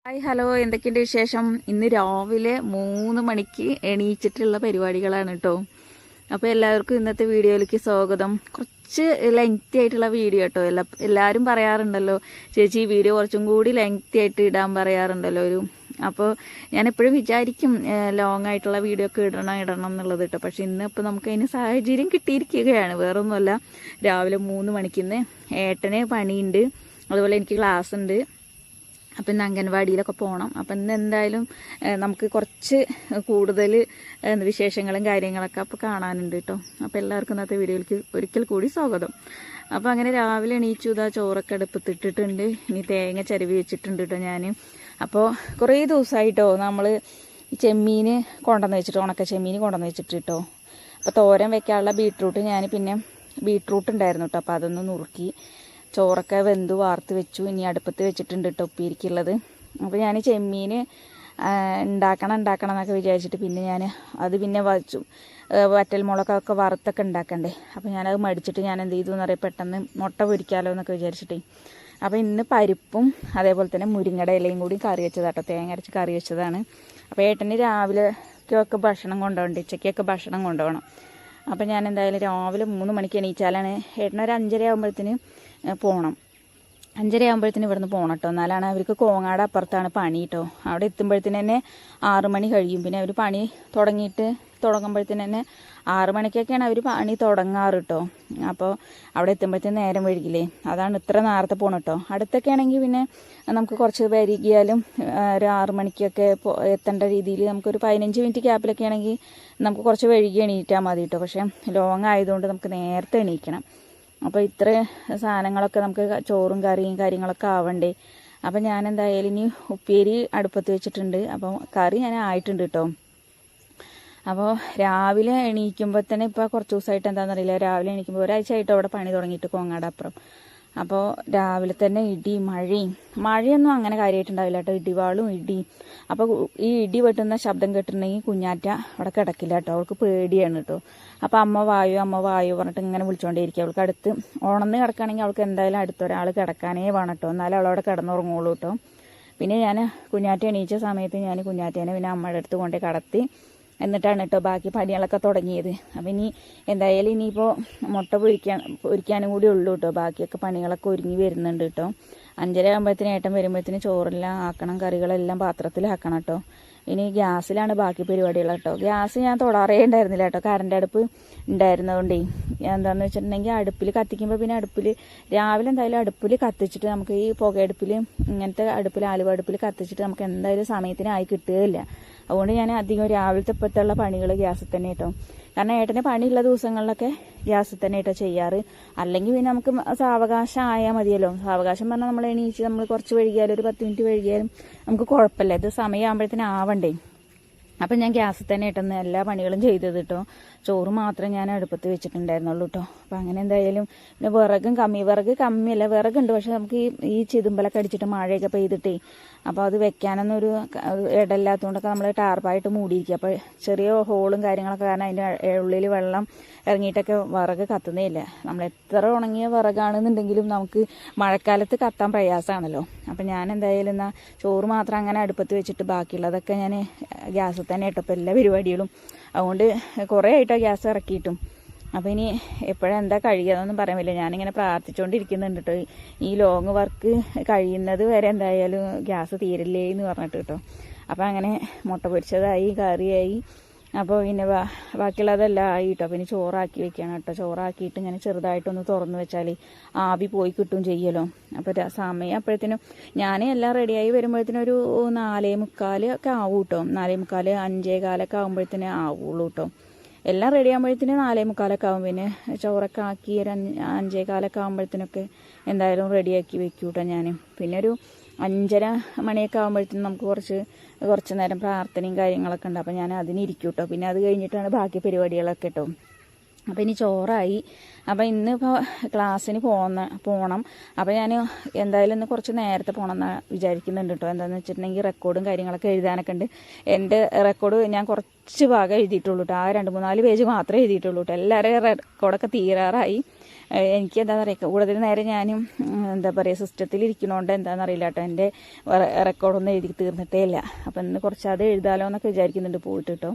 Hi hello, എന്തൊക്കെയുണ്ട് വിശേഷം? ഇന്ന് രാവിലെ 3 മണിക്ക് എണീച്ചിട്ടുള്ള പരിപാടികളാണ് കേട്ടോ. അപ്പോൾ എല്ലാവർക്കും ഇന്നത്തെ വീഡിയോയിലേക്ക് സ്വാഗതം. കുറച്ച് ലെങ്തി ആയിട്ടുള്ള വീഡിയോ കേട്ടോ. എല്ലാവരും പറയാറുണ്ടല്ലോ, ചേച്ചി ഈ വീഡിയോ കുറച്ചും കൂടി ലെങ്തി ആയിട്ട് ഇടാൻ പറയാറുണ്ടല്ലോ അപ്പോൾ ഞാൻ എപ്പോഴും വിചാരിക്കും ലോങ് ആയിട്ടുള്ള വീഡിയോ ഒക്കെ ഇടണം എന്നുള്ളത് കേട്ടോ. പക്ഷെ ഇന്നിപ്പോൾ നമുക്ക് അതിന് സാഹചര്യം കിട്ടിയിരിക്കുകയാണ്. വേറൊന്നുമല്ല, രാവിലെ 3 മണിക്ക് ഏട്ടന് പണിയുണ്ട്, അതുപോലെ എനിക്ക് ക്ലാസ് ഉണ്ട്. അപ്പം ഇന്ന് അംഗൻവാടിയിലൊക്കെ പോകണം. അപ്പം ഇന്ന് എന്തായാലും നമുക്ക് കുറച്ച് കൂടുതൽ വിശേഷങ്ങളും കാര്യങ്ങളൊക്കെ അപ്പോൾ കാണാനുണ്ട് കേട്ടോ. അപ്പോൾ എല്ലാവർക്കും ഇന്നത്തെ വീഡിയോയിലേക്ക് ഒരിക്കൽ കൂടി സ്വാഗതം. അപ്പോൾ അങ്ങനെ രാവിലെ എണീച്ചു, ഇതാ ചോറൊക്കെ അടുപ്പത്തിട്ടിട്ടുണ്ട്. ഇനി തേങ്ങ ചരുവി വെച്ചിട്ടുണ്ട് കേട്ടോ ഞാൻ. അപ്പോൾ കുറേ ദിവസമായിട്ടോ നമ്മൾ ചെമ്മീൻ കൊണ്ടുവന്ന് വെച്ചിട്ട്, ഉണക്ക ചെമ്മീൻ കൊണ്ടുവന്ന് വെച്ചിട്ട് കേട്ടോ. അപ്പോൾ തോരൻ വെക്കാനുള്ള ബീട്രൂട്ട് ഉണ്ടായിരുന്നു കേട്ടോ. അപ്പോൾ അതൊന്ന് നുറുക്കി ചോറൊക്കെ വെന്തു വാർത്ത് വെച്ചു. ഇനി അടുപ്പത്ത് വെച്ചിട്ടുണ്ട് കേട്ടോ ഉപ്പേരിക്കുള്ളത്. അപ്പോൾ ഞാൻ ചെമ്മീൻ ഉണ്ടാക്കണം എന്നൊക്കെ വിചാരിച്ചിട്ട് പിന്നെ വച്ചു വറ്റൽ മുളകൊക്കെ വറുത്തൊക്കെ ഉണ്ടാക്കണ്ടേ. അപ്പോൾ ഞാനത് മടിച്ചിട്ട് ഞാൻ എന്ത് ചെയ്തു എന്നറിയാം, പെട്ടെന്ന് മുട്ട പൊരിക്കാമല്ലോ എന്നൊക്കെ വിചാരിച്ചിട്ടേ. അപ്പോൾ ഇന്ന് പരിപ്പും അതേപോലെ തന്നെ മുരിങ്ങയുടെ ഇലയും കൂടി കറി വെച്ചതാട്ടോ, തേങ്ങ അരച്ച് കറി വെച്ചതാണ്. അപ്പോൾ ഏട്ടന് രാവിലെയൊക്കെ ഭക്ഷണം കൊണ്ടുപോകണ്ട, ഉച്ചയ്ക്കൊക്കെ ഭക്ഷണം കൊണ്ടുപോകണം. അപ്പോൾ ഞാൻ എന്തായാലും രാവിലെ 3 മണിക്ക് എണീച്ചാലാണ് ഏട്ടനൊരു 5:30 ആകുമ്പോഴത്തേന് പോകണം. 5:30 ആകുമ്പോഴത്തേന് ഇവിടുന്ന് പോകണം കേട്ടോ. എന്നാലാണ് അവർക്ക് കോങ്ങാട് അപ്പുറത്താണ് പണി കേട്ടോ. അവിടെ എത്തുമ്പോഴത്തേന് തന്നെ 6 മണി കഴിയും. പിന്നെ അവർ പണി തുടങ്ങുമ്പോഴത്തേന് തന്നെ 6 മണിക്കൊക്കെയാണ് അവർ പണി തുടങ്ങാറ് കേട്ടോ. അപ്പോൾ അവിടെ എത്തുമ്പോഴത്തേന് നേരം വൈകില്ലേ, അതാണ് ഇത്ര നേരത്തെ പോകണം കേട്ടോ. അടുത്തൊക്കെ ആണെങ്കിൽ പിന്നെ നമുക്ക് കുറച്ച് വൈകിയാലും ഒരു 6 മണിക്കൊക്കെ എത്തേണ്ട രീതിയിൽ നമുക്കൊരു 15 മിനിറ്റ് ഗ്യാപ്പിലൊക്കെ ആണെങ്കിൽ നമുക്ക് കുറച്ച് വൈകി എണീറ്റാൽ മതി കേട്ടോ. പക്ഷേ ലോങ് ആയതുകൊണ്ട് നമുക്ക് നേരത്തെ എണീക്കണം. അപ്പോൾ ഇത്ര സാധനങ്ങളൊക്കെ നമുക്ക് ചോറും കറിയും കാര്യങ്ങളൊക്കെ ആവണ്ടേ. അപ്പം ഞാൻ എന്തായാലും ഇനി ഉപ്പേരി അടുപ്പത്ത് വെച്ചിട്ടുണ്ട്. അപ്പോൾ കറി ഞാൻ ആയിട്ടുണ്ട് കേട്ടോ. അപ്പോൾ രാവിലെ എണീക്കുമ്പോൾ തന്നെ ഇപ്പോൾ കുറച്ച് ദിവസമായിട്ട് എന്താണെന്നറിയില്ല, രാവിലെ എണീക്കുമ്പോൾ ഒരാഴ്ചയായിട്ട് അവിടെ പണി തുടങ്ങിയിട്ട് കോങ്ങാട് അപ്പുറം. അപ്പോൾ രാവിലെ തന്നെ മഴയൊന്നും അങ്ങനെ കാര്യമായിട്ടുണ്ടാവില്ല കേട്ടോ, ഇടിവാളും ഇടിയും. അപ്പോൾ ഈ ഇടി വെട്ടുന്ന ശബ്ദം കേട്ടിട്ടുണ്ടെങ്കിൽ കുഞ്ഞാറ്റ അവിടെ കിടക്കില്ല കേട്ടോ, അവൾക്ക് പേടിയാണ് കേട്ടോ. അപ്പോൾ അമ്മ വായു പറഞ്ഞിട്ട് ഇങ്ങനെ വിളിച്ചുകൊണ്ടേയിരിക്കും. അവൾക്ക് അടുത്ത് ഉണർന്ന് കിടക്കുകയാണെങ്കിൽ അവൾക്ക് എന്തായാലും അടുത്തൊരാൾ കിടക്കാനേ വേണം കേട്ടോ, എന്നാലും അവളവിടെ കിടന്നുറങ്ങുള്ളൂ കേട്ടോ. പിന്നെ ഞാൻ കുഞ്ഞാറ്റ എണീച്ച സമയത്ത് ഞാൻ കുഞ്ഞാറ്റേനെ പിന്നെ അമ്മയുടെ അടുത്ത് കൊണ്ടേ കടത്തി, എന്നിട്ടാണ് കേട്ടോ ബാക്കി പണികളൊക്കെ തുടങ്ങിയത്. അപ്പം എന്തായാലും ഇനിയിപ്പോൾ മുട്ട പൊരിക്കാനും കൂടി ഉള്ളൂ കേട്ടോ. ബാക്കിയൊക്കെ പണികളൊക്കെ ഒരുങ്ങി വരുന്നുണ്ട് കേട്ടോ. 5:30 ആകുമ്പോഴത്തേന് ഏട്ടൻ വരുമ്പോഴത്തേന് ചോറെല്ലാം ആക്കണം, കറികളെല്ലാം പാത്രത്തിലാക്കണം കേട്ടോ. ഇനി ഗ്യാസിലാണ് ബാക്കി പരിപാടികൾ കേട്ടോ. ഗ്യാസ് ഞാൻ തൊടാറേ ഉണ്ടായിരുന്നില്ല കേട്ടോ, കറണ്ട് അടുപ്പ് ഉണ്ടായിരുന്നതുകൊണ്ടേ. എന്താണെന്ന് വെച്ചിട്ടുണ്ടെങ്കിൽ അടുപ്പിൽ കത്തിക്കുമ്പോൾ പിന്നെ രാവിലെ എന്തായാലും അടുപ്പിൽ കത്തിച്ചിട്ട് നമുക്ക് ഈ പുകയടുപ്പിൽ ഇങ്ങനത്തെ ആലുവ അടുപ്പിൽ കത്തിച്ചിട്ട് നമുക്ക് എന്തായാലും സമയത്തിനായി കിട്ടുകയില്ല. അതുകൊണ്ട് ഞാൻ അധികം രാവിലത്തെ ഇപ്പോഴത്തുള്ള പണികൾ ഗ്യാസിൽ തന്നെ കേട്ടോ. കാരണം ഏട്ടന് പണിയുള്ള ദിവസങ്ങളിലൊക്കെ ഗ്യാസിൽ തന്നെ കേട്ടോ ചെയ്യാറ്. അല്ലെങ്കിൽ പിന്നെ നമുക്ക് സാവകാശം ആയാൽ മതിയല്ലോ. സാവകാശം പറഞ്ഞാൽ നമ്മൾ എണീച്ച് നമ്മൾ കുറച്ച് വൈകിയാലും ഒരു 10 മിനിറ്റ് വൈകിയാലും നമുക്ക് കുഴപ്പമില്ല. ഇത് സമയമാകുമ്പോഴത്തേന് ആവണ്ടേ. അപ്പം ഞാൻ ഗ്യാസിൽ തന്നെ ഇട്ടെന്ന് എല്ലാ പണികളും ചെയ്തത് കേട്ടോ. ചോറ് മാത്രമേ ഞാൻ അടുപ്പത്ത് വെച്ചിട്ടുണ്ടായിരുന്നുള്ളൂ കേട്ടോ. അപ്പം അങ്ങനെ എന്തായാലും പിന്നെ വിറക് കമ്മിയല്ല, വിറകുണ്ട്. പക്ഷെ നമുക്ക് ഈ ചിതുമ്പലൊക്കെ അടിച്ചിട്ട് മഴയൊക്കെ പെയ്തിട്ടേ അപ്പോൾ അത് വെക്കാനൊന്നും ഒരു ഇടമില്ലാത്തതുകൊണ്ടൊക്കെ നമ്മൾ ടാർപ്പായിട്ട് മൂടിയിരിക്കുക. അപ്പോൾ ചെറിയ ഹോളും കാര്യങ്ങളൊക്കെ കാരണം അതിൻ്റെ ഉള്ളിൽ വെള്ളം ഇറങ്ങിയിട്ടൊക്കെ വിറക് കത്തുന്നേ ഇല്ല. നമ്മൾ എത്ര ഉണങ്ങിയ വിറകാണെന്നുണ്ടെങ്കിലും നമുക്ക് മഴക്കാലത്ത് കത്താൻ പ്രയാസമാണല്ലോ. അപ്പം ഞാൻ എന്തായാലും എന്നാൽ ചോറ് മാത്രം അങ്ങനെ അടുപ്പത്ത് വെച്ചിട്ട് ബാക്കിയുള്ളതൊക്കെ ഞാൻ ഗ്യാസിൽ തന്നെ ഇട്ടപ്പോൾ എല്ലാ പരിപാടികളും. അതുകൊണ്ട് കുറേ ആയിട്ടോ ഗ്യാസ് ഇറക്കിയിട്ടും. അപ്പോൾ ഇനി എപ്പോഴെന്താ കഴിയുകയെന്നൊന്നും പറയാൻ പറ്റില്ല. ഞാനിങ്ങനെ പ്രാർത്ഥിച്ചുകൊണ്ടിരിക്കുന്നുണ്ട് കേട്ടോ, ഈ ലോങ് വർക്ക് കഴിയുന്നത് വരെ എന്തായാലും ഗ്യാസ് തീരില്ലേ എന്ന് പറഞ്ഞിട്ട് കേട്ടോ. അപ്പോൾ അങ്ങനെ മുട്ട പൊരിച്ചതായി, കറിയായി. അപ്പോൾ പിന്നെ ബാക്കിയുള്ളതെല്ലാം ആയി കേട്ടോ. പിന്നെ ചോറാക്കി വെക്കണം കേട്ടോ. ചോറാക്കിയിട്ട് ഇങ്ങനെ ചെറുതായിട്ടൊന്ന് തുറന്ന് വെച്ചാൽ ആവി പോയി കിട്ടും ചെയ്യുമല്ലോ. അപ്പോൾ സമയം അപ്പോഴത്തേനും ഞാൻ എല്ലാം റെഡിയായി വരുമ്പോഴത്തേനും ഒരു 4:45 ഒക്കെ ആവും കേട്ടോ. 4:45 5:15 ആകുമ്പോഴത്തേനേ ആവുള്ളൂ കേട്ടോ. എല്ലാം റെഡി ആകുമ്പോഴത്തേന് 4:45 ആവും. പിന്നെ ചോറൊക്കെ ആക്കി ഒരു 5:15 ആകുമ്പോഴത്തേനൊക്കെ എന്തായാലും റെഡിയാക്കി വെക്കും കേട്ടോ ഞാൻ. പിന്നെ ഒരു 5:30 മണിയൊക്കെ ആകുമ്പോഴത്തേനും നമുക്ക് കുറച്ച് നേരം പ്രാർത്ഥനയും കാര്യങ്ങളൊക്കെ ഉണ്ട്. അപ്പോൾ ഞാൻ അതിനിരിക്കും കേട്ടോ. പിന്നെ അത് കഴിഞ്ഞിട്ടാണ് ബാക്കി പരിപാടികളൊക്കെ കേട്ടോ. അപ്പോൾ ഇനി ചോറായി. അപ്പോൾ ഇന്നിപ്പോൾ ക്ലാസ്സിന് പോകണം. അപ്പോൾ ഞാൻ എന്തായാലും ഇന്ന് കുറച്ച് നേരത്തെ പോകണം എന്ന് വിചാരിക്കുന്നുണ്ട് കേട്ടോ. എന്താണെന്ന് വെച്ചിട്ടുണ്ടെങ്കിൽ റെക്കോർഡും കാര്യങ്ങളൊക്കെ എഴുതാനൊക്കെ ഉണ്ട്. എൻ്റെ റെക്കോർഡ് ഞാൻ കുറച്ച് ഭാഗം എഴുതിയിട്ടുള്ളൂ കേട്ടോ. ആ 2-3-4 പേജ് മാത്രമേ എഴുതിയിട്ടുള്ളൂ കേട്ടോ. എല്ലാവരും റെക്കോർഡൊക്കെ തീരാറായി. എനിക്ക് എന്താണെന്ന് അറിയാം കൂടുതൽ നേരം ഞാനും എന്താ പറയുക സിസ്റ്റത്തിൽ ഇരിക്കണോണ്ട് എന്താണെന്ന് അറിയില്ല കേട്ടോ, എൻ്റെ റെക്കോർഡൊന്നും എഴുതി തീർന്നിട്ടേ ഇല്ല. അപ്പം ഇന്ന് കുറച്ച് അത് എഴുതാലോ എന്നൊക്കെ വിചാരിക്കുന്നുണ്ട് പോയിട്ട് കേട്ടോ.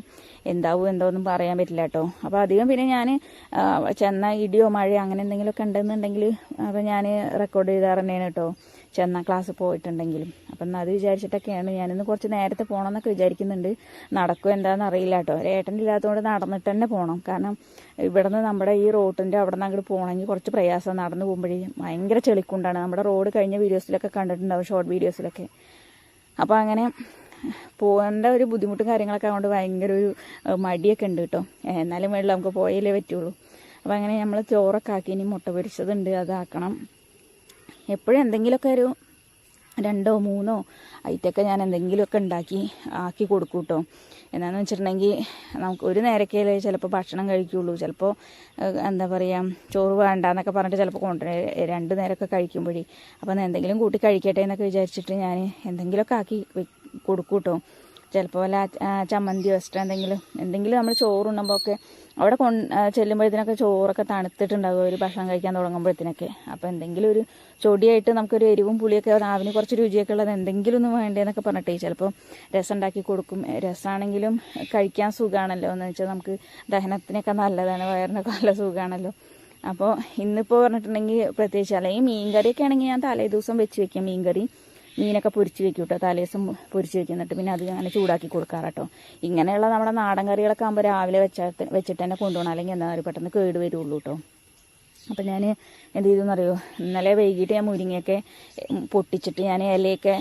എന്താവും എന്തോന്നും പറയാൻ പറ്റില്ല കേട്ടോ. അപ്പോൾ അധികം പിന്നെ ഞാൻ ചെന്ന ഇടിയോ മഴയോ അങ്ങനെ എന്തെങ്കിലുമൊക്കെ ഉണ്ടെന്നുണ്ടെങ്കിൽ അപ്പോൾ ഞാൻ റെക്കോർഡ് എഴുതാറ് തന്നെയാണ് കേട്ടോ, ചെന്ന ക്ലാസ് പോയിട്ടുണ്ടെങ്കിലും. അപ്പം എന്നാൽ അത് വിചാരിച്ചിട്ടൊക്കെയാണ് ഞാനിന്ന് കുറച്ച് നേരത്തെ പോകണമെന്നൊക്കെ വിചാരിക്കുന്നുണ്ട്. നടക്കും എന്താണെന്ന് അറിയില്ല കേട്ടോ. ഏട്ടനില്ലാത്തതുകൊണ്ട് നടന്നിട്ട് തന്നെ പോകണം. കാരണം ഇവിടുന്ന് നമ്മുടെ ഈ റോഡിൻ്റെ അവിടെ നിന്ന് അങ്ങോട്ട് പോകണമെങ്കിൽ കുറച്ച് പ്രയാസം. നടന്നു പോകുമ്പോഴേ ഭയങ്കര ചെളിക്കുണ്ടാണ്. നമ്മുടെ റോഡ് കഴിഞ്ഞ വീഡിയോസിലൊക്കെ കണ്ടിട്ടുണ്ടാവും, ഷോർട്ട് വീഡിയോസിലൊക്കെ. അപ്പോൾ അങ്ങനെ പോകേണ്ട ഒരു ബുദ്ധിമുട്ടും കാര്യങ്ങളൊക്കെ ആയതുകൊണ്ട് ഭയങ്കര ഒരു മടിയൊക്കെ ഉണ്ട് കേട്ടോ. എന്നാലും വേണ്ട, നമുക്ക് പോയാലേ പറ്റുള്ളൂ. അപ്പോൾ അങ്ങനെ നമ്മൾ ചോറൊക്കെ ആക്കി, ഇനി മുട്ട പൊരിച്ചതുണ്ട്, അതാക്കണം. എപ്പോഴും എന്തെങ്കിലുമൊക്കെ ഒരു 2 or 3 ഐറ്റമൊക്കെ ഞാൻ എന്തെങ്കിലുമൊക്കെ ആക്കി കൊടുക്കും കേട്ടോ. എന്താണെന്ന് വെച്ചിട്ടുണ്ടെങ്കിൽ നമുക്ക് ഒരു നേരക്കേ ചിലപ്പോൾ ഭക്ഷണം കഴിക്കുള്ളൂ. ചിലപ്പോൾ എന്താ പറയുക, ചോറ് വേണ്ടാന്നൊക്കെ പറഞ്ഞിട്ട് ചിലപ്പോൾ കൊണ്ടുവരും 2 നേരമൊക്കെ കഴിക്കുമ്പോഴേ. അപ്പം എന്തെങ്കിലും കൂട്ടി കഴിക്കട്ടെ എന്നൊക്കെ വിചാരിച്ചിട്ട് ഞാൻ എന്തെങ്കിലുമൊക്കെ ആക്കി കൊടുക്കും കേട്ടോ. ചിലപ്പോൾ വല്ല ചമ്മന്തി വെച്ചിട്ട് എന്തെങ്കിലും നമ്മൾ ചോറുണ്ണുമ്പോൾ ഒക്കെ അവിടെ ചെല്ലുമ്പോഴത്തേനൊക്കെ ചോറൊക്കെ തണുത്തിട്ടുണ്ടാകും ഒരു ഭക്ഷണം കഴിക്കാൻ തുടങ്ങുമ്പോഴത്തേനൊക്കെ. അപ്പോൾ എന്തെങ്കിലും ഒരു ചൊടിയായിട്ട് നമുക്കൊരു എരിവും പുളിയൊക്കെ നാവിന് കുറച്ച് രുചിയൊക്കെ ഉള്ളത് എന്തെങ്കിലും ഒന്നും വേണ്ടേന്നൊക്കെ പറഞ്ഞിട്ടേ ചിലപ്പോൾ രസം ഉണ്ടാക്കി കൊടുക്കും. രസമാണെങ്കിലും കഴിക്കാൻ സുഖമാണല്ലോ, എന്ന് വെച്ചാൽ നമുക്ക് ദഹനത്തിനൊക്കെ നല്ലതാണ്, വയറിനൊക്കെ നല്ല സുഖമാണല്ലോ. അപ്പോൾ ഇന്നിപ്പോൾ പറഞ്ഞിട്ടുണ്ടെങ്കിൽ പ്രത്യേകിച്ച് അല്ലെങ്കിൽ മീൻകറിയൊക്കെ ആണെങ്കിൽ ഞാൻ തലേ ദിവസം വെച്ച് വെക്കാം. മീനൊക്കെ പൊരിച്ച് വെക്കും കേട്ടോ, തലേദിവസം പൊരിച്ച് വെക്കും. എന്നിട്ട് പിന്നെ അത് അങ്ങനെ ചൂടാക്കി കൊടുക്കാറട്ടോ. ഇങ്ങനെയുള്ള നമ്മുടെ നാടൻ കറികളൊക്കെ ആകുമ്പോൾ രാവിലെ വെച്ചിട്ട് തന്നെ കൊണ്ടുപോകണം, അല്ലെങ്കിൽ എന്താ പറയുക പെട്ടെന്ന് കേട് വരുള്ളൂ കേട്ടോ. അപ്പം ഞാൻ എന്ത് ചെയ്തെന്നറിയോ, ഇന്നലെ വൈകിട്ട് ഞാൻ മുരിങ്ങയൊക്കെ പൊട്ടിച്ചിട്ട് ഞാൻ ഇലയൊക്കെ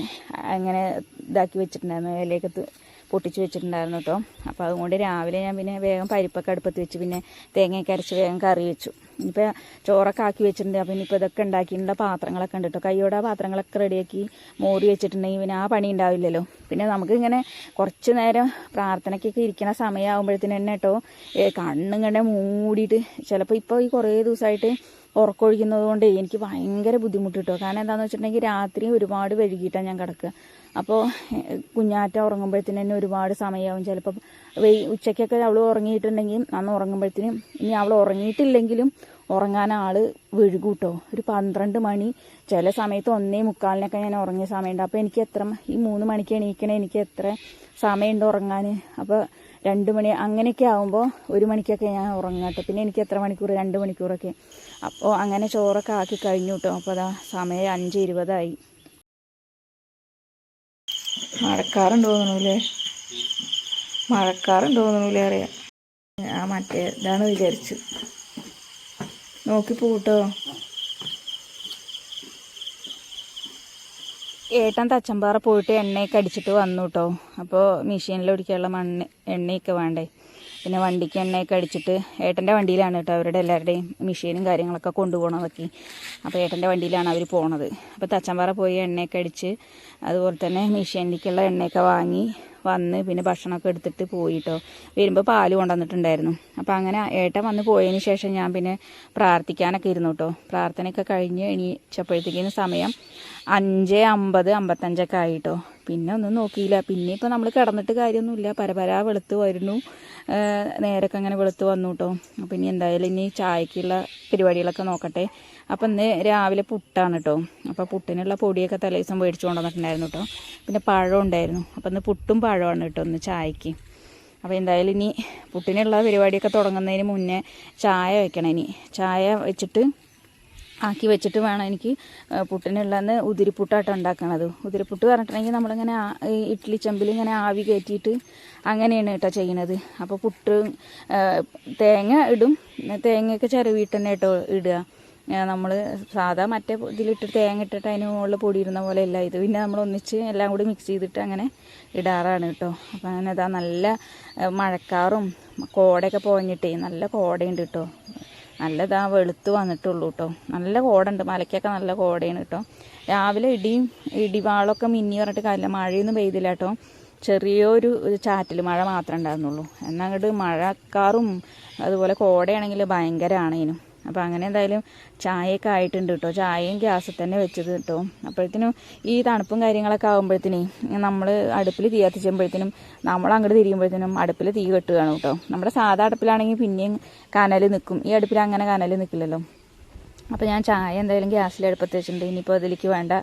അങ്ങനെ ഇതാക്കി വെച്ചിട്ടുണ്ടായിരുന്നു, ഇലയൊക്കെ പൊട്ടിച്ച് വെച്ചിട്ടുണ്ടായിരുന്നു കേട്ടോ. അപ്പോൾ അതുകൊണ്ട് രാവിലെ ഞാൻ പിന്നെ വേഗം പരിപ്പൊക്കെ അടുപ്പത്ത് വെച്ച് പിന്നെ തേങ്ങയൊക്കെ അരച്ച് വേഗം കറി വെച്ചു. ഇനിയിപ്പോൾ ചോറൊക്കെ ആക്കി വെച്ചിട്ടുണ്ട്. അപ്പോൾ ഇനിയിപ്പോൾ ഇതൊക്കെ ഉണ്ടാക്കിയിട്ടുള്ള പാത്രങ്ങളൊക്കെ ഉണ്ട് കേട്ടോ. കയ്യോടെ ആ പാത്രങ്ങളൊക്കെ റെഡിയാക്കി മോറി വെച്ചിട്ടുണ്ടെങ്കിൽ പിന്നെ ആ പണി ഉണ്ടാവില്ലല്ലോ. പിന്നെ നമുക്കിങ്ങനെ കുറച്ച് നേരം പ്രാർത്ഥനയ്ക്കൊക്കെ ഇരിക്കുന്ന സമയമാകുമ്പോഴത്തേന് തന്നെ കേട്ടോ കണ്ണും കണ്ടെ മൂടിയിട്ട് ചിലപ്പോൾ ഇപ്പോൾ ഈ കുറേ ദിവസമായിട്ട് ഉറക്കൊഴിക്കുന്നത് കൊണ്ട് എനിക്ക് ഭയങ്കര ബുദ്ധിമുട്ട് കിട്ടും. കാരണം എന്താണെന്ന് വെച്ചിട്ടുണ്ടെങ്കിൽ രാത്രി ഒരുപാട് വൈകിട്ടാണ് ഞാൻ കിടക്കുക. അപ്പോൾ കുഞ്ഞാറ്റ ഉറങ്ങുമ്പോഴത്തേന് തന്നെ ഒരുപാട് സമയമാവും. ചിലപ്പോൾ ഉച്ചയ്ക്കൊക്കെ അവൾ ഉറങ്ങിയിട്ടുണ്ടെങ്കിൽ അന്ന് ഉറങ്ങുമ്പോഴത്തേനും ഇനി അവൾ ഉറങ്ങിയിട്ടില്ലെങ്കിലും ഉറങ്ങാൻ ആൾ വഴുകും കേട്ടോ. ഒരു 12 മണി, ചില സമയത്ത് 1:45 ഞാൻ ഉറങ്ങിയ സമയമുണ്ട്. അപ്പോൾ എനിക്ക് ഈ 3 മണിക്ക് എണീക്കണേ എനിക്ക് എത്ര സമയമുണ്ട് ഉറങ്ങാൻ. അപ്പോൾ 2 മണി അങ്ങനെയൊക്കെ ആകുമ്പോൾ 1 മണിക്കൊക്കെ ഞാൻ ഉറങ്ങാട്ടെ. പിന്നെ എനിക്ക് എത്ര മണിക്കൂർ, 2 മണിക്കൂറൊക്കെ. അപ്പോൾ അങ്ങനെ ചോറൊക്കെ ആക്കി കഴിഞ്ഞു കേട്ടോ. അപ്പോൾ അതാ സമയം 5:20 മഴക്കാറുണ്ട് തോന്നണൂലേ അറിയാം. ഞാൻ മറ്റേ ഇതാണ് വിചാരിച്ചു നോക്കി പോട്ടോ. ഏട്ടൻ തച്ചമ്പാറ പോയിട്ട് എണ്ണയൊക്കെ അടിച്ചിട്ട് വന്നു കേട്ടോ. അപ്പോൾ മെഷീനിൽ ഒടിക്കാനുള്ള എണ്ണയൊക്കെ വേണ്ടേ. പിന്നെ വണ്ടിക്ക് എണ്ണയൊക്കെ അടിച്ചിട്ട് ഏട്ടൻ്റെ വണ്ടിയിലാണ് കേട്ടോ അവരുടെ എല്ലാവരുടെയും മെഷീനും കാര്യങ്ങളൊക്കെ കൊണ്ടുപോകണതൊക്കെ. അപ്പോൾ ഏട്ടൻ്റെ വണ്ടിയിലാണ് അവർ പോണത്. അപ്പോൾ തച്ചമ്പാറ പോയി എണ്ണയൊക്കെ അടിച്ച് അതുപോലെ തന്നെ മെഷീനിലേക്കുള്ള എണ്ണയൊക്കെ വാങ്ങി വന്ന് പിന്നെ ഭക്ഷണമൊക്കെ എടുത്തിട്ട് പോയിട്ടോ. വരുമ്പോൾ പാല് കൊണ്ടുവന്നിട്ടുണ്ടായിരുന്നു. അപ്പോൾ അങ്ങനെ ഏട്ടൻ വന്ന് പോയതിന് ശേഷം ഞാൻ പിന്നെ പ്രാർത്ഥിക്കാനൊക്കെ ഇരുന്നു കേട്ടോ. പ്രാർത്ഥനയൊക്കെ കഴിഞ്ഞ് എണീച്ചപ്പോഴത്തേക്കിന് സമയം 5:50, 55 ആയിട്ടോ. പിന്നെ ഒന്നും നോക്കിയില്ല. പിന്നെ ഇപ്പോൾ നമ്മൾ കിടന്നിട്ട് കാര്യമൊന്നുമില്ല, പരപരാ വെളുത്ത് വരുന്നു, നേരൊക്കെ അങ്ങനെ വെളുത്ത് വന്നു കേട്ടോ. അപ്പം ഇനി എന്തായാലും ഇനി ചായക്കുള്ള പരിപാടികളൊക്കെ നോക്കട്ടെ. അപ്പം ഇന്ന് രാവിലെ പുട്ടാണ് കേട്ടോ. അപ്പോൾ പുട്ടിനുള്ള പൊടിയൊക്കെ തലേദിവസം മേടിച്ചു കൊണ്ടുവന്നിട്ടുണ്ടായിരുന്നു കേട്ടോ. പിന്നെ പഴം ഉണ്ടായിരുന്നു. അപ്പം ഇന്ന് പുട്ടും പഴമാണ് കേട്ടോ ഇന്ന് ചായക്ക്. അപ്പോൾ എന്തായാലും ഇനി പുട്ടിനുള്ള പരിപാടിയൊക്കെ തുടങ്ങുന്നതിന് മുന്നേ ചായ വെക്കണം. ഇനി ചായ ആക്കി വെച്ചിട്ട് വേണം എനിക്ക് പുട്ടിനുള്ളതെന്ന് ഉതിരിപ്പുട്ടായിട്ട് ഉണ്ടാക്കണത്. ഉതിരിപ്പുട്ട് പറഞ്ഞിട്ടുണ്ടെങ്കിൽ നമ്മളിങ്ങനെ ഇഡ്ഡലി ചെമ്പിൽ ഇങ്ങനെ ആവി കയറ്റിയിട്ട് അങ്ങനെയാണ് കേട്ടോ ചെയ്യണത്. അപ്പോൾ പുട്ട് തേങ്ങ ഇടും, തേങ്ങയൊക്കെ ചിരവിയിട്ട് തന്നെ കേട്ടോ ഇടുക. നമ്മൾ സാധാ മറ്റേ ഇതിലിട്ട് തേങ്ങ ഇട്ടിട്ട് അതിന് മുകളിൽ പൊടി ഇടുന്ന പോലെ അല്ല ഇത്. പിന്നെ നമ്മൾ ഒന്നിച്ച് എല്ലാം കൂടി മിക്സ് ചെയ്തിട്ട് അങ്ങനെ ഇടാറാണ് കേട്ടോ. അപ്പം അങ്ങനെ ഇതാ നല്ല മഴക്കാറും കോടയൊക്കെ പോഞ്ഞിട്ടേ നല്ല കോടയുണ്ട് കേട്ടോ. നല്ലതാ വെളുത്ത് വന്നിട്ടുള്ളൂ കേട്ടോ. നല്ല കോടുണ്ട്, മലയ്ക്കൊക്കെ നല്ല കോടയാണ് കേട്ടോ. രാവിലെ ഇടിവാളൊക്കെ മിന്നി പറഞ്ഞിട്ട് കാര്യമില്ല, മഴയൊന്നും പെയ്തില്ല കേട്ടോ. ചെറിയൊരു ചാറ്റൽ മഴ മാത്രമേ ഉണ്ടായിരുന്നുള്ളൂ. എന്നാൽ അങ്ങോട്ട് മഴക്കാറും അതുപോലെ കോടയാണെങ്കിൽ ഭയങ്കരമാണേനും. അപ്പോൾ അങ്ങനെ എന്തായാലും ചായയൊക്കെ ആയിട്ടുണ്ട് കേട്ടോ. ചായയും ഗ്യാസിൽ തന്നെ വെച്ചത് കേട്ടോ. അപ്പോഴത്തേനും ഈ തണുപ്പും കാര്യങ്ങളൊക്കെ ആകുമ്പോഴത്തേനും നമ്മൾ അടുപ്പിൽ തീ കത്തിച്ചുമ്പോഴത്തേനും നമ്മൾ അങ്ങോട്ട് തിരിയുമ്പോഴത്തേനും അടുപ്പിൽ തീ കെട്ടുകയാണ് കേട്ടോ. നമ്മുടെ സാധാ അടുപ്പിലാണെങ്കിൽ പിന്നെയും കനൽ നിൽക്കും, ഈ അടുപ്പിൽ അങ്ങനെ കനൽ നിൽക്കില്ലല്ലോ. അപ്പോൾ ഞാൻ ചായ എന്തായാലും ഗ്യാസിൽ അടുപ്പത്ത് വെച്ചിട്ടുണ്ട്. ഇനിയിപ്പോൾ അതിലേക്ക് വേണ്ട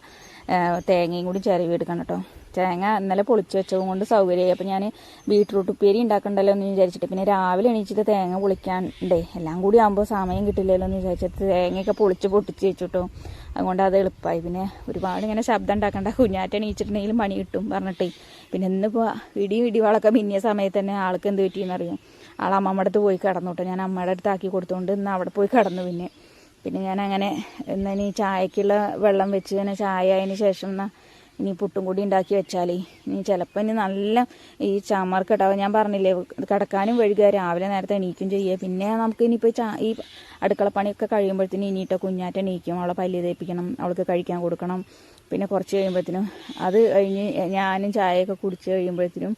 തേങ്ങയും കൂടി ചിരവി എടുക്കണം കേട്ടോ. തേങ്ങ ഇന്നലെ പൊളിച്ച് വെച്ചത് കൊണ്ട് സൗകര്യമായി. അപ്പോൾ ഞാൻ ബീട്രൂട്ട് ഉപ്പേരി ഉണ്ടാക്കണ്ടല്ലോ എന്ന് വിചാരിച്ചിട്ട്, പിന്നെ രാവിലെ എണീച്ചിട്ട് തേങ്ങ പൊളിക്കാണ്ടേ എല്ലാം കൂടി ആകുമ്പോൾ സമയം കിട്ടില്ലല്ലോ എന്ന് വിചാരിച്ചിട്ട് തേങ്ങയൊക്കെ പൊട്ടിച്ച് വെച്ചിട്ടോ. അതുകൊണ്ട് അത് എളുപ്പമായി. പിന്നെ ഒരുപാട് ഇങ്ങനെ ശബ്ദം ഉണ്ടാക്കണ്ട, കുഞ്ഞാറ്റ എണീച്ചിട്ടുണ്ടെങ്കിലും പണി കിട്ടും പറഞ്ഞിട്ടേ. പിന്നെ ഇന്നിപ്പോൾ ഇടിവാളൊക്കെ മിന്നിയ സമയത്ത് തന്നെ ആൾക്ക് എന്ത് പറ്റിയെന്നറിയാം, ആൾ അമ്മമ്മയുടെ അടുത്ത് പോയി കിടന്നു കേട്ടോ. ഞാൻ അമ്മയുടെ അടുത്ത് ആക്കി കൊടുത്തുകൊണ്ട് ഇന്ന് അവിടെ പോയി കിടന്നു. പിന്നെ ഞാൻ അങ്ങനെ ഇനി ചായക്കുള്ള വെള്ളം വെച്ച് തന്നെ ചായ അതിന് ശേഷം ഇനി പുട്ടും കൂടി ഉണ്ടാക്കി വെച്ചാൽ ഇനി ചിലപ്പോൾ ഇനി നല്ല ഈ ചമർക്കട്ടാവും. ഞാൻ പറഞ്ഞില്ലേ കിടക്കാനും വഴുകുക, രാവിലെ നേരത്തെ എണീക്കും ചെയ്യുക. പിന്നെ നമുക്ക് ഇനിയിപ്പോൾ ഈ അടുക്കളപ്പണിയൊക്കെ കഴിയുമ്പോഴത്തേനും ഇനിയിട്ടോ കുഞ്ഞാറ്റ എണീക്കും, അവളെ പല്ല് തേപ്പിക്കണം, അവൾക്ക് കഴിക്കാൻ കൊടുക്കണം. പിന്നെ കുറച്ച് കഴിയുമ്പോഴത്തേനും അത് കഴിഞ്ഞ് ഞാനും ചായയൊക്കെ കുടിച്ച് കഴിയുമ്പോഴത്തേനും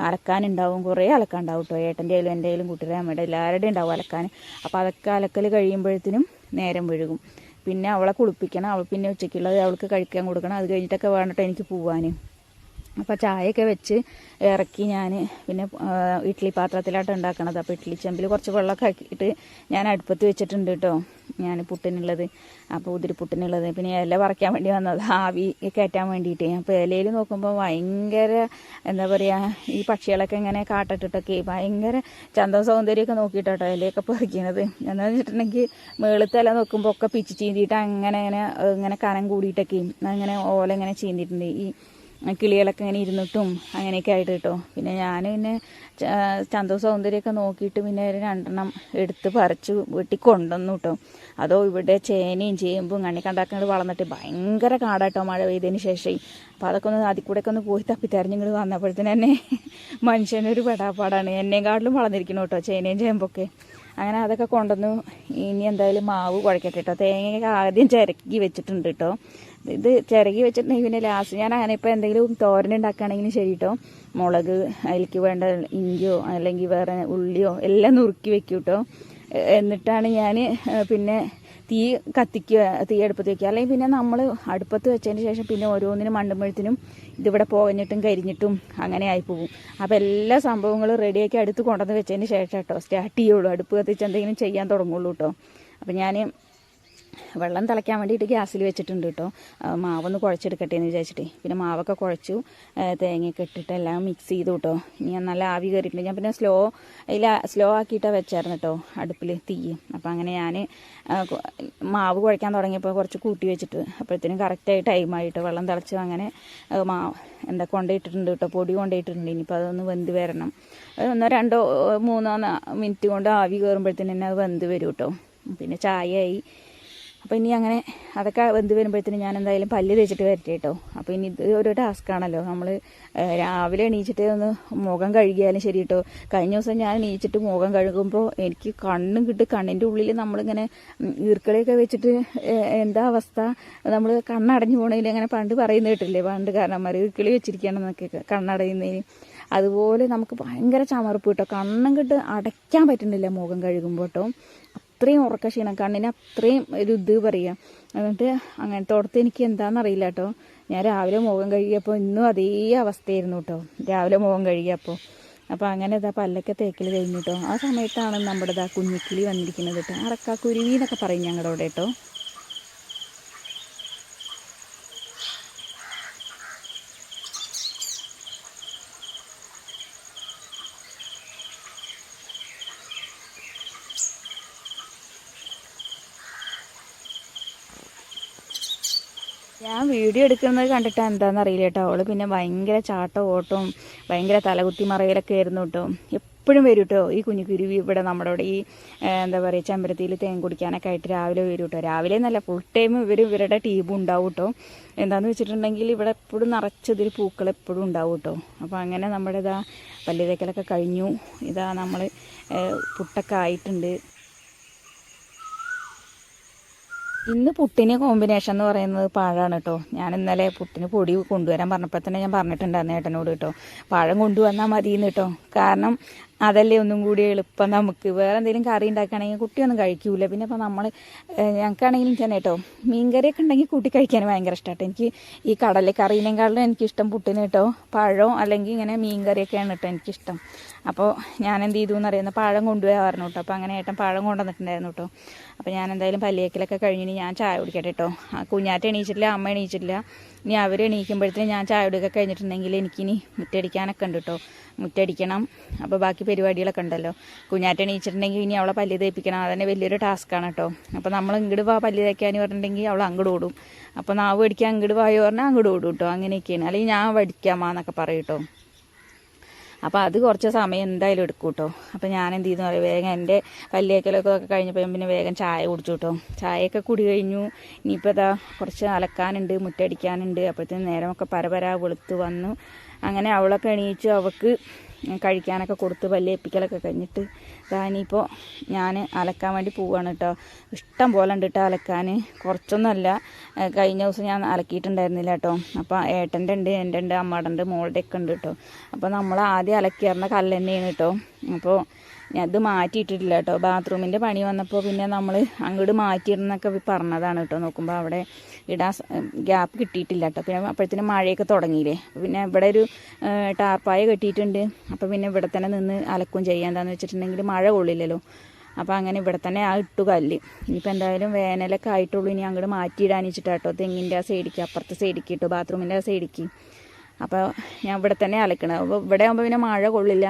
അലക്കാനുണ്ടാവും, കുറേ അലക്കാനുണ്ടാവും കേട്ടോ. ഏട്ടൻ്റെ ആയാലും എൻ്റെ ആയാലും കുട്ടിയുടെ അമ്മയുടെ എല്ലാവരുടെയും ഉണ്ടാവും അലക്കാൻ. അപ്പോൾ അതൊക്കെ അലക്കൽ കഴിയുമ്പോഴത്തേനും നേരം വഴുകും. പിന്നെ അവളെ കുളിപ്പിക്കണം, അവൾ പിന്നെ ഉച്ചയ്ക്കുള്ളത് അവൾക്ക് കഴിക്കാൻ കൊടുക്കണം. അത് കഴിഞ്ഞിട്ടൊക്കെ വേണ്ടിട്ട് എനിക്ക് പോവാൻ. അപ്പോൾ ചായയൊക്കെ വെച്ച് ഇറക്കി ഞാൻ പിന്നെ ഇഡ്ഡലി പാത്രത്തിലായിട്ട് ഉണ്ടാക്കണത്. അപ്പോൾ ഇഡ്ഡലി ചെമ്പിൽ കുറച്ച് വെള്ളമൊക്കെ ആക്കിയിട്ട് ഞാൻ അടുപ്പത്ത് വെച്ചിട്ടുണ്ട് കേട്ടോ, ഞാൻ പുട്ടിനുള്ളത്. അപ്പോൾ ഉതിരിപ്പുട്ടിനുള്ളത്. പിന്നെ ഇല പറിക്കാൻ വേണ്ടി വന്നത്, ആവി കയറ്റാൻ വേണ്ടിയിട്ട്. അപ്പോൾ ഇലയിൽ നോക്കുമ്പോൾ ഭയങ്കര എന്താ പറയുക, ഈ പക്ഷികളൊക്കെ ഇങ്ങനെ കാട്ടിട്ടിട്ടൊക്കെ ഭയങ്കര ചന്തവും സൗന്ദര്യമൊക്കെ നോക്കിയിട്ടോ ഇലയൊക്കെ പറിക്കുന്നത്. എന്താണെന്ന് വെച്ചിട്ടുണ്ടെങ്കിൽ മേളത്തെ ഇല നോക്കുമ്പോൾ ഒക്കെ പിച്ച് ചീന്തിയിട്ട് ഇങ്ങനെ കനം കൂടിയിട്ടൊക്കെ അങ്ങനെ ഓല ഇങ്ങനെ ചീന്തിയിട്ടുണ്ട്. ഈ കിളികളൊക്കെ ഇങ്ങനെ ഇരുന്നിട്ടും അങ്ങനെയൊക്കെ ആയിട്ട് കേട്ടോ. പിന്നെ ഞാൻ ചന്തവും സൗന്ദര്യമൊക്കെ നോക്കിയിട്ട് പിന്നെ 2 എടുത്ത് പറിച്ച് വീട്ടിൽ കൊണ്ടുവന്നു കേട്ടോ. അതോ ഇവിടെ ചേനയും ചേമ്പും കണ്ണിക്കണ്ടാക്കുന്നത് വളർന്നിട്ട് ഭയങ്കര കാടാട്ടോ മഴ പെയ്തതിന് ശേഷം. അപ്പോൾ അതൊക്കെ അതിൽ കൂടെയൊക്കെ ഒന്ന് പോയി തപ്പിത്തരഞ്ഞിങ്ങൾ വന്നപ്പോഴത്തേന് തന്നെ മനുഷ്യനൊരു പെടാപ്പാടാണ്. എന്നെക്കാട്ടിലും വളർന്നിരിക്കണം കേട്ടോ ചേനയും ചേമ്പൊക്കെ. അങ്ങനെ അതൊക്കെ കൊണ്ടുവന്നു. ഇനി എന്തായാലും മാവ് കുഴക്കട്ടെ കേട്ടോ. തേങ്ങയൊക്കെ ആദ്യം ചിരക്കി വെച്ചിട്ടുണ്ട് കേട്ടോ. ഇത് ചിരകി വെച്ചിട്ടുണ്ടെങ്കിൽ പിന്നെ ലാസ്റ്റ് ഞാൻ അങ്ങനെ ഇപ്പോൾ എന്തെങ്കിലും തോരൻ ഉണ്ടാക്കുകയാണെങ്കിലും ശരി കേട്ടോ, മുളക് അതിലേക്ക് വേണ്ട ഇഞ്ചിയോ അല്ലെങ്കിൽ വേറെ ഉള്ളിയോ എല്ലാം നുറുക്കി വെക്കും കേട്ടോ. എന്നിട്ടാണ് ഞാൻ പിന്നെ തീ അടുപ്പത്ത് വയ്ക്കുക. അല്ലെങ്കിൽ പിന്നെ നമ്മൾ അടുപ്പത്ത് വെച്ചതിന് ശേഷം പിന്നെ ഓരോന്നിനും മണ്ടുമ്പോഴത്തേനും ഇതിവിടെ പോകഞ്ഞിട്ടും കരിഞ്ഞിട്ടും അങ്ങനെ ആയിപ്പോകും. അപ്പോൾ എല്ലാ സംഭവങ്ങളും റെഡിയാക്കി അടുത്ത് കൊണ്ടുവന്ന് വെച്ചതിന് ശേഷം കേട്ടോ സ്റ്റാർട്ട് ചെയ്യുള്ളൂ, അടുപ്പ് കത്തിച്ച് എന്തെങ്കിലും ചെയ്യാൻ തുടങ്ങുള്ളൂ കേട്ടോ. അപ്പോൾ ഞാൻ വെള്ളം തിളയ്ക്കാൻ വേണ്ടിയിട്ട് ഗ്യാസിൽ വെച്ചിട്ടുണ്ട് കേട്ടോ, മാവൊന്ന് കുഴച്ചെടുക്കട്ടെ എന്ന് വിചാരിച്ചിട്ട്. പിന്നെ മാവൊക്കെ കുഴച്ചു, തേങ്ങയൊക്കെ ഇട്ടിട്ട് എല്ലാം മിക്സ് ചെയ്തു കേട്ടോ. ഇനി നല്ല ആവി കയറിയിട്ടുണ്ട്. ഞാൻ പിന്നെ സ്ലോ ആക്കിയിട്ടാണ് വെച്ചായിരുന്നു കേട്ടോ അടുപ്പിൽ തീ. അപ്പോൾ അങ്ങനെ ഞാൻ മാവ് കുഴയ്ക്കാൻ തുടങ്ങിയപ്പോൾ കുറച്ച് കൂട്ടി വെച്ചിട്ട് അപ്പോഴത്തേനും കറക്റ്റായി ടൈമായിട്ട് വെള്ളം തിളച്ചു. അങ്ങനെ കൊണ്ടുപോയിട്ടിട്ടുണ്ട് കേട്ടോ, പൊടി കൊണ്ടുപോയിട്ടുണ്ട്. ഇനിയിപ്പോൾ അതൊന്ന് വെന്ത് വരണം. 1, 2, 3 മിനിറ്റ് കൊണ്ട് ആവി കയറുമ്പോഴത്തേനും തന്നെ അത് വെന്ത് വരും കേട്ടോ. പിന്നെ ചായയായി. അപ്പോൾ ഇനി അങ്ങനെ അതൊക്കെ വെന്ത് വരുമ്പോഴത്തേനും ഞാൻ എന്തായാലും പല്ല് തേച്ചിട്ട് വരട്ടെ കേട്ടോ. അപ്പോൾ ഇനി ഇത് ഒരു ടാസ്ക്കാണല്ലോ. നമ്മൾ രാവിലെ എണീച്ചിട്ട് ഒന്ന് മുഖം കഴുകിയാലും ശരി കേട്ടോ. കഴിഞ്ഞ ദിവസം ഞാൻ എണീച്ചിട്ട് മുഖം കഴുകുമ്പോൾ എനിക്ക് കണ്ണിൻ്റെ ഉള്ളിൽ നമ്മളിങ്ങനെ ഈർക്കളിയൊക്കെ വെച്ചിട്ട് എന്താ അവസ്ഥ, നമ്മൾ കണ്ണടഞ്ഞു പോകണതിൽ അങ്ങനെ പണ്ട് പറയുന്നത് കേട്ടില്ലേ, പണ്ട് കാരണന്മാർ ഈർക്കളി വെച്ചിരിക്കുകയാണെന്നൊക്കെ കണ്ണടയുന്നതിന്. അതുപോലെ നമുക്ക് ഭയങ്കര ചമർപ്പ് കേട്ടോ, കണ്ണും അടയ്ക്കാൻ പറ്റുന്നില്ല മുഖം കഴുകുമ്പോൾ കേട്ടോ. അത്രയും ഉറക്ക ക്ഷീണം, കണ്ണിന് അത്രയും ഒരു ഇത് പറയുക. എന്നിട്ട് അങ്ങനത്തെ ഓർത്ത് എനിക്ക് എന്താണെന്നറിയില്ല കേട്ടോ. ഞാൻ രാവിലെ മുഖം കഴുകിയപ്പോൾ ഇന്നും അതേ അവസ്ഥയായിരുന്നു കേട്ടോ, രാവിലെ മുഖം കഴുകിയപ്പോൾ. അപ്പോൾ അങ്ങനെ പല്ലൊക്കെ തേക്കൽ കഴിഞ്ഞു കേട്ടോ. ആ സമയത്താണ് നമ്മുടെ കുഞ്ഞിക്കിളി വന്നിരിക്കുന്നത് കേട്ടോ. അറക്കാക്കുരുവി എന്നൊക്കെ പറയും ഞങ്ങളുടെ അവിടെ കേട്ടോ. ഞാൻ വീഡിയോ എടുക്കുന്നത് കണ്ടിട്ട് എന്താണെന്ന് അറിയില്ല കേട്ടോ. അവള് പിന്നെ ഭയങ്കര ചാട്ടവും ഓട്ടവും ഭയങ്കര തലകുത്തി മറയിലൊക്കെ ആയിരുന്നു കേട്ടോ. എപ്പോഴും വരും കേട്ടോ ഈ കുഞ്ഞുകുരുവി. ഇവിടെ നമ്മുടെ ഇവിടെ ഈ എന്താ പറയുക ചെമ്പരത്തിയിൽ തേൻ കുടിക്കാനൊക്കെ ആയിട്ട് രാവിലെ വരും കേട്ടോ. രാവിലെ എന്നല്ല, ഫുൾ ടൈം ഇവരുടെ ടീമും ഉണ്ടാവും കേട്ടോ. എന്താണെന്ന് വെച്ചിട്ടുണ്ടെങ്കിൽ ഇവിടെ എപ്പോഴും നിറച്ചതിൽ പൂക്കൾ എപ്പോഴും ഉണ്ടാവും കേട്ടോ. അപ്പോൾ അങ്ങനെ നമ്മുടെ പല്ല് തേക്കലൊക്കെ കഴിഞ്ഞു. നമ്മൾ പുട്ടൊക്കെ ആയിട്ടുണ്ട്. ഇന്ന് പുട്ടിന് കോമ്പിനേഷൻ എന്ന് പറയുന്നത് പഴമാണ് കേട്ടോ. ഞാൻ ഇന്നലെ പുട്ടിന് പൊടി കൊണ്ടുവരാൻ പറഞ്ഞപ്പോൾ തന്നെ ഞാൻ പറഞ്ഞിട്ടുണ്ടായിരുന്നു ഏട്ടനോട് കേട്ടോ, പഴം കൊണ്ടുവന്നാൽ മതിയെന്ന് കേട്ടോ. കാരണം അതല്ലേ ഒന്നും കൂടി എളുപ്പം നമുക്ക്. വേറെ എന്തെങ്കിലും കറി ഉണ്ടാക്കുകയാണെങ്കിൽ കുട്ടിയൊന്നും കഴിക്കൂല. പിന്നെ ഇപ്പോൾ നമ്മൾ ഞങ്ങൾക്കാണെങ്കിലും തന്നെ കേട്ടോ മീൻകറിയൊക്കെ ഉണ്ടെങ്കിൽ കൂട്ടി കഴിക്കാൻ ഭയങ്കര ഇഷ്ടമാട്ടോ. എനിക്ക് ഈ കടലക്കറീനേക്കാളും എനിക്കിഷ്ടം പുട്ടിന് കേട്ടോ പഴം അല്ലെങ്കിൽ ഇങ്ങനെ മീൻകറിയൊക്കെയാണ് കേട്ടോ എനിക്കിഷ്ടം. അപ്പോൾ ഞാൻ എന്ത് ചെയ്തു എന്നറിയുന്ന പഴം കൊണ്ടുപോകാറുണ്ട് കേട്ടോ. അപ്പോൾ അങ്ങനെ ഏട്ടൻ പഴം കൊണ്ടുവന്നിട്ടുണ്ടായിരുന്നു കേട്ടോ. അപ്പോൾ ഞാൻ എന്തായാലും പല്ലിയേക്കലൊക്കെ കഴിഞ്ഞിട്ട് ഞാൻ ചായ കുടിക്കട്ടെ കേട്ടോ. കുഞ്ഞാറ്റ എണീച്ചിട്ടില്ല, അമ്മ എണീച്ചിട്ടില്ല. ഇനി അവർ എണീക്കുമ്പോഴത്തേനും ഞാൻ ചായ കുടിയൊക്കെ കഴിഞ്ഞിട്ടുണ്ടെങ്കിൽ എനിക്കിനി മുറ്റടിക്കാനൊക്കെ ഉണ്ട് കേട്ടോ. മുറ്റടിക്കണം. അപ്പോൾ ബാക്കി പരിപാടികളൊക്കെ ഉണ്ടല്ലോ. കുഞ്ഞാറ്റ എണീച്ചിട്ടുണ്ടെങ്കിൽ ഇനി അവളെ പല്ല് തേപ്പിക്കണം. അതന്നെ വലിയൊരു ടാസ്ക്കാണ് കേട്ടോ. അപ്പോൾ നമ്മൾ ഇങ്ങോട്ട് വാ പല്ല് തേക്കാന്ന് പറഞ്ഞിട്ടുണ്ടെങ്കിൽ അവൾ അങ്ങോട്ട് ഓടും. അപ്പോൾ നാവ് പഠിക്കാൻ അങ്ങോട്ട് വായോ പറഞ്ഞാൽ അങ്ങോട്ട് ഓടും കേട്ടോ. അങ്ങനെയൊക്കെയാണ്. അല്ലെങ്കിൽ ഞാൻ പഠിക്കാമാന്നൊക്കെ പറയും കേട്ടോ. അപ്പോൾ അത് കുറച്ച് സമയം എന്തായാലും എടുക്കും കേട്ടോ. അപ്പോൾ ഞാൻ എന്ത് ചെയ്യുന്നു പറയും, വേഗം എൻ്റെ പല്ലിയേക്കലൊക്കെ കഴിഞ്ഞപ്പോൾ പിന്നെ വേഗം ചായ കുടിച്ചു കേട്ടോ. ചായയൊക്കെ കുടി കഴിഞ്ഞു. ഇനിയിപ്പോൾ ഇതാ കുറച്ച് അലക്കാനുണ്ട്, മുറ്റടിക്കാനുണ്ട്. അപ്പോഴത്തേനും നേരമൊക്കെ പരപരാ വെളുത്ത് വന്നു. അങ്ങനെ അവളൊക്കെ എണീച്ചു. അവൾക്ക് കഴിക്കാനൊക്കെ കൊടുത്ത് പല്ലേപ്പിക്കലൊക്കെ കഴിഞ്ഞിട്ട് ഇനിയിപ്പോൾ ഞാൻ അലക്കാൻ വേണ്ടി പോവുകയാണ് കേട്ടോ. ഇഷ്ടം പോലെ ഉണ്ട് കേട്ടോ അലക്കാൻ. കുറച്ചൊന്നുമല്ല, കഴിഞ്ഞ ദിവസം ഞാൻ അലക്കിയിട്ടുണ്ടായിരുന്നില്ല കേട്ടോ. അപ്പോൾ ഏട്ടൻ്റെ ഉണ്ട്, എൻ്റെ ഉണ്ട്, അമ്മയുടെ ഉണ്ട്, മോളുടെ ഒക്കെ ഉണ്ട് കേട്ടോ. അപ്പോൾ നമ്മൾ ആദ്യം അലക്കിയിരുന്ന കല്ല് തന്നെയാണ് കേട്ടോ. അപ്പോൾ അത് മാറ്റിയിട്ടിട്ടില്ല കേട്ടോ. ബാത്റൂമിൻ്റെ പണി വന്നപ്പോൾ പിന്നെ നമ്മൾ അങ്ങോട്ട് മാറ്റിയിരുന്നൊക്കെ പറഞ്ഞതാണ് കേട്ടോ. നോക്കുമ്പോൾ അവിടെ ഇടാൻ ഗ്യാപ്പ് കിട്ടിയിട്ടില്ല കേട്ടോ. പിന്നെ അപ്പോഴത്തേനും മഴയൊക്കെ തുടങ്ങിയില്ലേ. പിന്നെ ഇവിടെ ഒരു ടാർപ്പായ കെട്ടിയിട്ടുണ്ട്. അപ്പോൾ പിന്നെ ഇവിടെ തന്നെ നിന്ന് അലക്കും ചെയ്യാൻ. എന്താണെന്ന് വെച്ചിട്ടുണ്ടെങ്കിൽ മഴ കൊള്ളില്ലല്ലോ. അപ്പോൾ അങ്ങനെ ഇവിടെ തന്നെ ആ ഇട്ടു കല്ല്. ഇനിയിപ്പോൾ എന്തായാലും വേനലൊക്കെ ആയിട്ടുള്ളൂ. ഇനി അങ്ങോട്ട് മാറ്റിയിടാനിച്ചിട്ടാട്ടോ. തെങ്ങിൻ്റെ ആ സൈഡിക്ക്, അപ്പുറത്തെ സൈഡിക്ക് ഇട്ടു, ബാത്റൂമിൻ്റെ ആ സൈഡിക്ക്. അപ്പോൾ ഞാൻ ഇവിടെ തന്നെ അലക്കണം. അപ്പോൾ ഇവിടെ ആകുമ്പോൾ പിന്നെ മഴ കൊള്ളില്ല.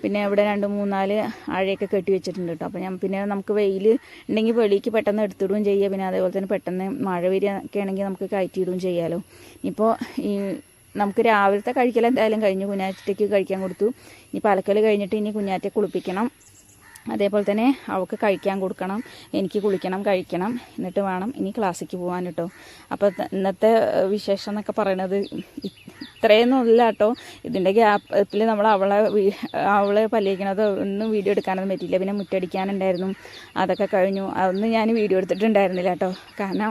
പിന്നെ ഇവിടെ 2-3-4 അഴയൊക്കെ കെട്ടി വെച്ചിട്ടുണ്ട് കേട്ടോ. അപ്പോൾ ഞാൻ പിന്നെ നമുക്ക് വെയിൽ ഉണ്ടെങ്കിൽ വെളിക്ക് പെട്ടെന്ന് എടുത്തിടുകയും ചെയ്യുക. പിന്നെ അതേപോലെ തന്നെ പെട്ടെന്ന് മഴ വരികയൊക്കെ ആണെങ്കിൽ നമുക്ക് കയറ്റിയിടുകയും ചെയ്യാമല്ലോ. ഇപ്പോൾ ഈ നമുക്ക് രാവിലത്തെ കഴിക്കൽ എന്തായാലും കഴിഞ്ഞു. കുഞ്ഞാറ്റയ്ക്ക് കഴിക്കാൻ കൊടുത്തു. ഇനി പലക്കൽ കഴിഞ്ഞിട്ട് ഇനി കുഞ്ഞാറ്റയെ കുളിപ്പിക്കണം. അതേപോലെ തന്നെ അവൾക്ക് കഴിക്കാൻ കൊടുക്കണം, എനിക്ക് കുളിക്കണം, കഴിക്കണം. എന്നിട്ട് വേണം ഇനി ക്ലാസ്സിലേക്ക് പോകാൻ കേട്ടോ. അപ്പോൾ ഇന്നത്തെ വിശേഷം എന്നൊക്കെ പറയണത് ഇത്രയൊന്നും ഇല്ല കേട്ടോ. ഇതിൻ്റെ ഗ്യാപ്പിൽ നമ്മൾ അവളെ പല്ലിയിക്കണത് ഒന്നും വീഡിയോ എടുക്കാനൊന്നും പറ്റിയില്ല. പിന്നെ മുറ്റടിക്കാനുണ്ടായിരുന്നു, അതൊക്കെ കഴിഞ്ഞു. അതൊന്നും ഞാൻ വീഡിയോ എടുത്തിട്ടുണ്ടായിരുന്നില്ല കേട്ടോ. കാരണം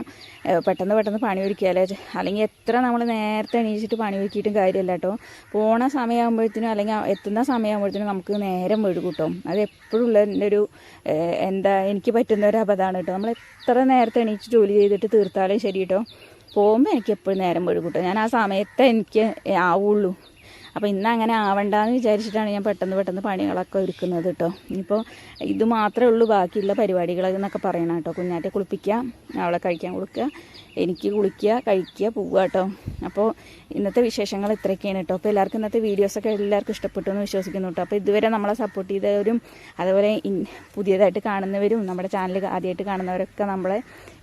പെട്ടെന്ന് പണി ഒരുക്കിയാലേ, അല്ലെങ്കിൽ എത്ര നമ്മൾ നേരത്തെ എണീച്ചിട്ട് പണി ഒരുക്കിയിട്ടും കാര്യമില്ല കേട്ടോ. പോണ സമയമാകുമ്പോഴത്തേനും അല്ലെങ്കിൽ എത്തുന്ന സമയമാകുമ്പോഴത്തേനും നമുക്ക് നേരം വഴുകും കേട്ടോ. അത് എപ്പോഴും ഉള്ള എൻ്റെ ഒരു എനിക്ക് പറ്റുന്ന ഒരു അബദ്ധമാണ് കേട്ടോ. നമ്മൾ എത്ര നേരത്തെ എണീച്ച് ജോലി ചെയ്തിട്ട് തീർത്താലും ശരി കേട്ടോ, പോകുമ്പോൾ എനിക്ക് എപ്പോഴും നേരം വഴുകും കേട്ടോ. ഞാൻ ആ സമയത്ത് എനിക്ക് ആവുള്ളൂ. അപ്പോൾ ഇന്ന് അങ്ങനെ ആവണ്ടെന്ന് വിചാരിച്ചിട്ടാണ് ഞാൻ പെട്ടെന്ന് പണികളൊക്കെ ഒരുക്കുന്നത് കേട്ടോ. ഇനിയിപ്പോൾ ഇത് മാത്രമേ ഉള്ളൂ ബാക്കിയുള്ള പരിപാടികൾ എന്നൊക്കെ പറയണം കേട്ടോ. കുഞ്ഞാറ്റെ കുളിപ്പിക്കുക, അവളെ കഴിക്കാൻ കൊടുക്കുക, എനിക്ക് കുളിക്കുക, കഴിക്കുക, പോവുക കേട്ടോ. അപ്പോൾ ഇന്നത്തെ വിശേഷങ്ങൾ ഇത്രയൊക്കെയാണ് കേട്ടോ. അപ്പോൾ എല്ലാവർക്കും ഇന്നത്തെ വീഡിയോസൊക്കെ എല്ലാവർക്കും ഇഷ്ടപ്പെട്ടു എന്ന് വിശ്വസിക്കുന്നു കേട്ടോ. അപ്പോൾ ഇതുവരെ നമ്മളെ സപ്പോർട്ട് ചെയ്തവരും അതുപോലെ പുതിയതായിട്ട് കാണുന്നവരും നമ്മുടെ ചാനൽ ആദ്യമായിട്ട് കാണുന്നവരൊക്കെ നമ്മളെ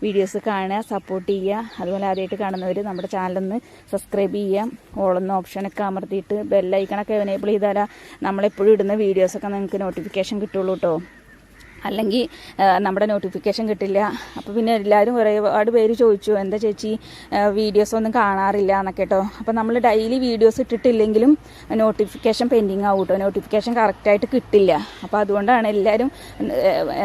വീഡിയോസ് കാണുക, സപ്പോർട്ട് ചെയ്യുക. അതുപോലെ ആദ്യമായിട്ട് കാണുന്നവർ നമ്മുടെ ചാനലൊന്ന് സബ്സ്ക്രൈബ് ചെയ്യുക. ഓളെന്ന ഓപ്ഷനൊക്കെ അമർത്തിയിട്ട് ബെല്ലൈക്കണൊക്കെ എനേബിൾ ചെയ്താൽ നമ്മളെപ്പോഴും ഇടുന്ന വീഡിയോസൊക്കെ നിങ്ങൾക്ക് നോട്ടിഫിക്കേഷൻ കിട്ടുള്ളൂ കേട്ടോ. അല്ലെങ്കിൽ നമ്മുടെ നോട്ടിഫിക്കേഷൻ കിട്ടില്ല. അപ്പോൾ പിന്നെ എല്ലാവരും ഒരുപാട് പേര് ചോദിച്ചു, എന്താ ചേച്ചി വീഡിയോസൊന്നും കാണാറില്ല എന്നൊക്കെ കേട്ടോ. അപ്പോൾ നമ്മൾ ഡെയിലി വീഡിയോസ് ഇട്ടിട്ടില്ലെങ്കിലും നോട്ടിഫിക്കേഷൻ പെൻഡിങ് ആവും കേട്ടോ. നോട്ടിഫിക്കേഷൻ കറക്റ്റായിട്ട് കിട്ടില്ല. അപ്പോൾ അതുകൊണ്ടാണ് എല്ലാവരും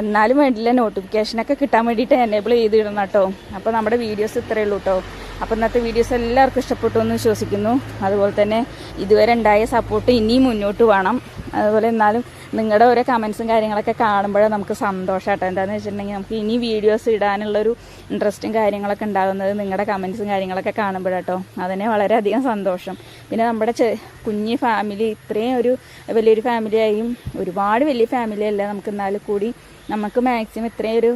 എന്നാലും വേണ്ടില്ല നോട്ടിഫിക്കേഷനൊക്കെ കിട്ടാൻ വേണ്ടിയിട്ട് എനേബിൾ ചെയ്തിടണം കേട്ടോ. അപ്പോൾ നമ്മുടെ വീഡിയോസ് ഇത്രയേ ഉള്ളൂ കേട്ടോ. അപ്പോൾ ഇന്നത്തെ വീഡിയോസ് എല്ലാവർക്കും ഇഷ്ടപ്പെട്ടു എന്ന് വിശ്വസിക്കുന്നു. അതുപോലെ തന്നെ ഇതുവരെ ഉണ്ടായ സപ്പോർട്ട് ഇനിയും മുന്നോട്ട് വേണം. അതുപോലെ എന്നാലും നിങ്ങളുടെ ഓരോ കമൻസും കാര്യങ്ങളൊക്കെ കാണുമ്പോഴേ നമുക്ക് സന്തോഷമാട്ടോ. എന്താണെന്ന് വെച്ചിട്ടുണ്ടെങ്കിൽ നമുക്ക് ഇനി വീഡിയോസ് ഇടാനുള്ളൊരു ഇൻട്രസ്റ്റും കാര്യങ്ങളൊക്കെ ഉണ്ടാകുന്നത് നിങ്ങളുടെ കമൻസും കാര്യങ്ങളൊക്കെ കാണുമ്പോഴാട്ടോ. അതിനെ വളരെയധികം സന്തോഷം. പിന്നെ നമ്മുടെ കുഞ്ഞി ഫാമിലി ഇത്രയും ഒരു വലിയൊരു ഫാമിലിയായും ഒരുപാട് വലിയ ഫാമിലി അല്ല നമുക്ക്, എന്നാലും കൂടി നമുക്ക് മാക്സിമം ഇത്രയും ഒരു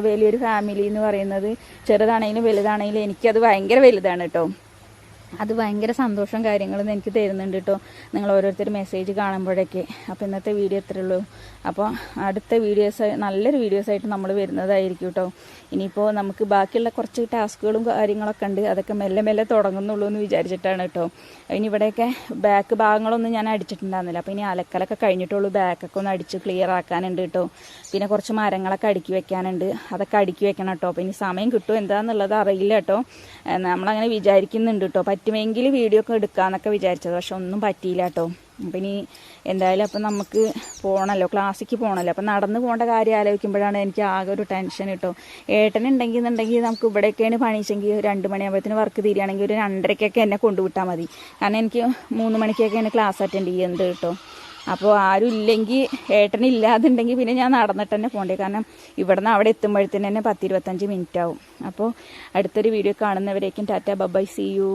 വലിയൊരു ഫാമിലി എന്ന് പറയുന്നത് ചെറുതാണെങ്കിലും വലുതാണെങ്കിലും എനിക്കത് ഭയങ്കര വലുതാണ് കേട്ടോ. അത് ഭയങ്കര സന്തോഷം കാര്യങ്ങളും എനിക്ക് തരുന്നുണ്ട് കേട്ടോ, നിങ്ങൾ ഓരോരുത്തർ മെസ്സേജ് കാണുമ്പോഴൊക്കെ. അപ്പോൾ ഇന്നത്തെ വീഡിയോ ഇത്രയേ ഉള്ളൂ. അപ്പോൾ അടുത്ത വീഡിയോസ് നല്ലൊരു വീഡിയോസായിട്ട് നമ്മൾ വരുന്നതായിരിക്കും കേട്ടോ. ഇനിയിപ്പോൾ നമുക്ക് ബാക്കിയുള്ള കുറച്ച് ടാസ്കുകളും കാര്യങ്ങളൊക്കെ ഉണ്ട്, അതൊക്കെ മെല്ലെ തുടങ്ങുന്നുള്ളൂ എന്ന് വിചാരിച്ചിട്ടാണ് കേട്ടോ. ഇനി ഇവിടെയൊക്കെ ബാക്ക് ഭാഗങ്ങളൊന്നും ഞാൻ അടിച്ചിട്ടുണ്ടായിരുന്നില്ല. അപ്പോൾ ഇനി അലക്കലൊക്കെ കഴിഞ്ഞിട്ടുള്ളൂ ബാക്കൊക്കെ ഒന്ന് അടിച്ച് ക്ലിയർ ആക്കാനുണ്ട് കേട്ടോ. പിന്നെ കുറച്ച് മരങ്ങളൊക്കെ അടുക്കി വെക്കാനുണ്ട്, അതൊക്കെ അടുക്കി വെക്കണം കേട്ടോ. അപ്പോൾ ഇനി സമയം കിട്ടുമോ എന്താണെന്നുള്ളത് അറിയില്ല കേട്ടോ. നമ്മളങ്ങനെ വിചാരിക്കുന്നുണ്ട് കേട്ടോ, പറ്റുമെങ്കിൽ വീഡിയോ ഒക്കെ എടുക്കാമെന്നൊക്കെ വിചാരിച്ചത്, പക്ഷെ ഒന്നും പറ്റിയില്ല കേട്ടോ. അപ്പം ഇനി എന്തായാലും അപ്പം നമുക്ക് പോകണമല്ലോ, ക്ലാസ്സിക്ക് പോകണമല്ലോ. അപ്പം നടന്ന് പോകേണ്ട കാര്യം ആലോചിക്കുമ്പോഴാണ് എനിക്ക് ആകെ ഒരു ടെൻഷൻ കേട്ടോ. ഏട്ടനുണ്ടെങ്കിൽ നമുക്ക് ഇവിടെയൊക്കെയാണ് പണിച്ചെങ്കിൽ 2 മണിയാകുമ്പോഴത്തേന് വർക്ക് തീരുകയാണെങ്കിൽ ഒരു 2:30-ക്കൊക്കെ എന്നെ കൊണ്ടുവിട്ടാൽ മതി. കാരണം എനിക്ക് 3 മണിക്കൊക്കെ ക്ലാസ് അറ്റൻഡ് ചെയ്യുന്നുണ്ട് കേട്ടോ. അപ്പോൾ ആരും ഇല്ലെങ്കിൽ ഏട്ടനില്ലാതുണ്ടെങ്കിൽ പിന്നെ ഞാൻ നടന്നിട്ട് തന്നെ പോകണ്ടേ. കാരണം ഇവിടെ നിന്ന് അവിടെ എത്തുമ്പോഴത്തേന് തന്നെ 10-25 മിനിറ്റ് ആവും. അപ്പോൾ അടുത്തൊരു വീഡിയോ കാണുന്നവരേക്കും ടാറ്റ ബൈ, സീ യു.